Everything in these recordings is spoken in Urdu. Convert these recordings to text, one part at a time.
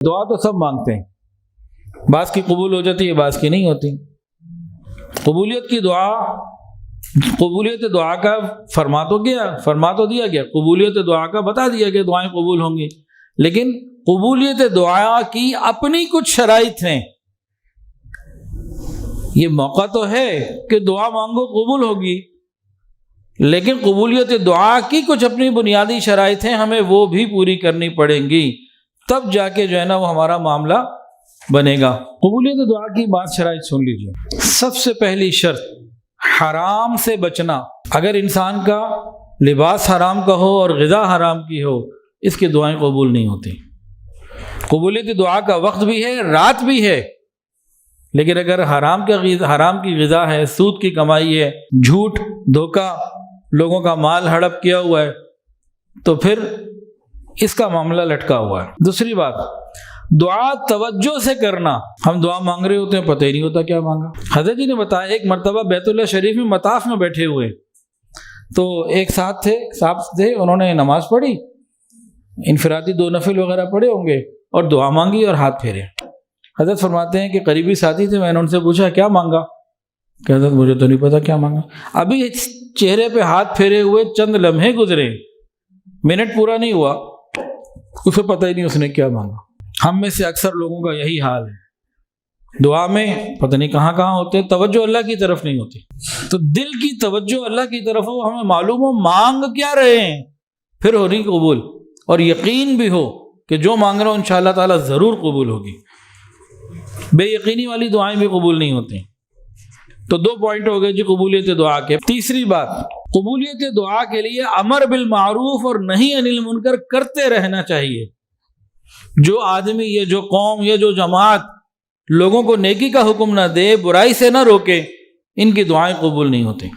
دعا تو سب مانگتے ہیں، بعض کی قبول ہو جاتی ہے، بعض کی نہیں ہوتی۔ قبولیت دعا کا فرما تو دیا گیا، قبولیت دعا کا بتا دیا کہ دعائیں قبول ہوں گی، لیکن قبولیت دعا کی اپنی کچھ شرائط ہیں۔ یہ موقع تو ہے کہ دعا مانگو قبول ہوگی، لیکن قبولیت دعا کی کچھ اپنی بنیادی شرائط ہیں، ہمیں وہ بھی پوری کرنی پڑیں گی، تب جا کے جو ہے نا وہ ہمارا معاملہ بنے گا۔ قبولیت دعا کی بات شرائط سن لیجیے۔ سب سے پہلی شرط حرام سے بچنا۔ اگر انسان کا لباس حرام کا ہو اور غذا حرام کی ہو، اس کی دعائیں قبول نہیں ہوتی۔ قبولیت دعا کا وقت بھی ہے، رات بھی ہے، لیکن اگر حرام کی غذا ہے، سود کی کمائی ہے، جھوٹ دھوکہ، لوگوں کا مال ہڑپ کیا ہوا ہے، تو پھر اس کا معاملہ لٹکا ہوا ہے۔ دوسری بات، دعا توجہ سے کرنا۔ ہم دعا مانگ رہے ہوتے ہیں، پتہ ہی نہیں ہوتا کیا مانگا۔ حضرت جی نے بتایا ایک مرتبہ بیت اللہ شریف میں مطاف میں بیٹھے ہوئے تو ایک صاحب تھے، انہوں نے نماز پڑھی، انفرادی 2 نفل وغیرہ پڑھے ہوں گے، اور دعا مانگی اور ہاتھ پھیرے۔ حضرت فرماتے ہیں کہ قریبی ساتھی تھے، میں نے ان سے پوچھا کیا مانگا؟ کہ حضرت مجھے تو نہیں پتا کیا مانگا۔ ابھی چہرے پہ ہاتھ پھیرے ہوئے چند لمحے گزرے، منٹ پورا نہیں ہوا، اسے پتہ ہی نہیں اس نے کیا مانگا۔ ہم میں سے اکثر لوگوں کا یہی حال ہے، دعا میں پتہ نہیں کہاں ہوتے، توجہ اللہ کی طرف نہیں ہوتی۔ تو دل کی توجہ اللہ کی طرف ہو، ہمیں معلوم ہو مانگ کیا رہے ہیں، پھر ہو رہی قبول، اور یقین بھی ہو کہ جو مانگ رہا ہوں انشاءاللہ تعالیٰ ضرور قبول ہوگی۔ بے یقینی والی دعائیں بھی قبول نہیں ہوتی۔ تو 2 پوائنٹ ہو گئے جی قبولیت دعا کے۔ تیسری بات، قبولیت دعا کے لیے امر بالمعروف اور نہی عن المنکر کرتے رہنا چاہیے۔ جو آدمی، یہ جو قوم، یہ جو جماعت لوگوں کو نیکی کا حکم نہ دے، برائی سے نہ روکے، ان کی دعائیں قبول نہیں ہوتی۔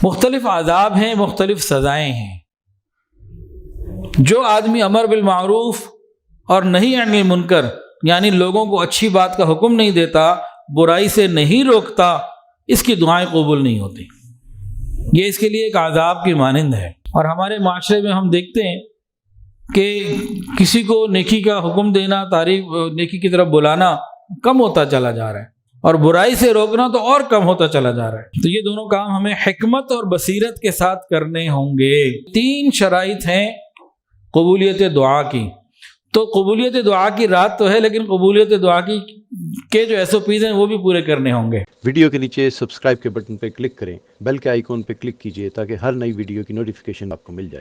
مختلف عذاب ہیں، مختلف سزائیں ہیں۔ جو آدمی امر بالمعروف اور نہی عن المنکر، یعنی لوگوں کو اچھی بات کا حکم نہیں دیتا، برائی سے نہیں روکتا، اس کی دعائیں قبول نہیں ہوتی۔ یہ اس کے لیے ایک عذاب کی مانند ہے۔ اور ہمارے معاشرے میں ہم دیکھتے ہیں کہ کسی کو نیکی کا حکم دینا، نیکی کی طرف بلانا کم ہوتا چلا جا رہا ہے، اور برائی سے روکنا تو اور کم ہوتا چلا جا رہا ہے۔ تو یہ دونوں کام ہمیں حکمت اور بصیرت کے ساتھ کرنے ہوں گے۔ 3 شرائط ہیں قبولیت دعا کی۔ تو قبولیت دعا کی رات تو ہے، لیکن قبولیت دعا کے جو SOPs ہیں وہ بھی پورے کرنے ہوں گے۔ ویڈیو کے نیچے سبسکرائب کے بٹن پہ کلک کریں، بیل کے آئیکن پہ کلک کیجئے تاکہ ہر نئی ویڈیو کی نوٹیفیکیشن آپ کو مل جائے۔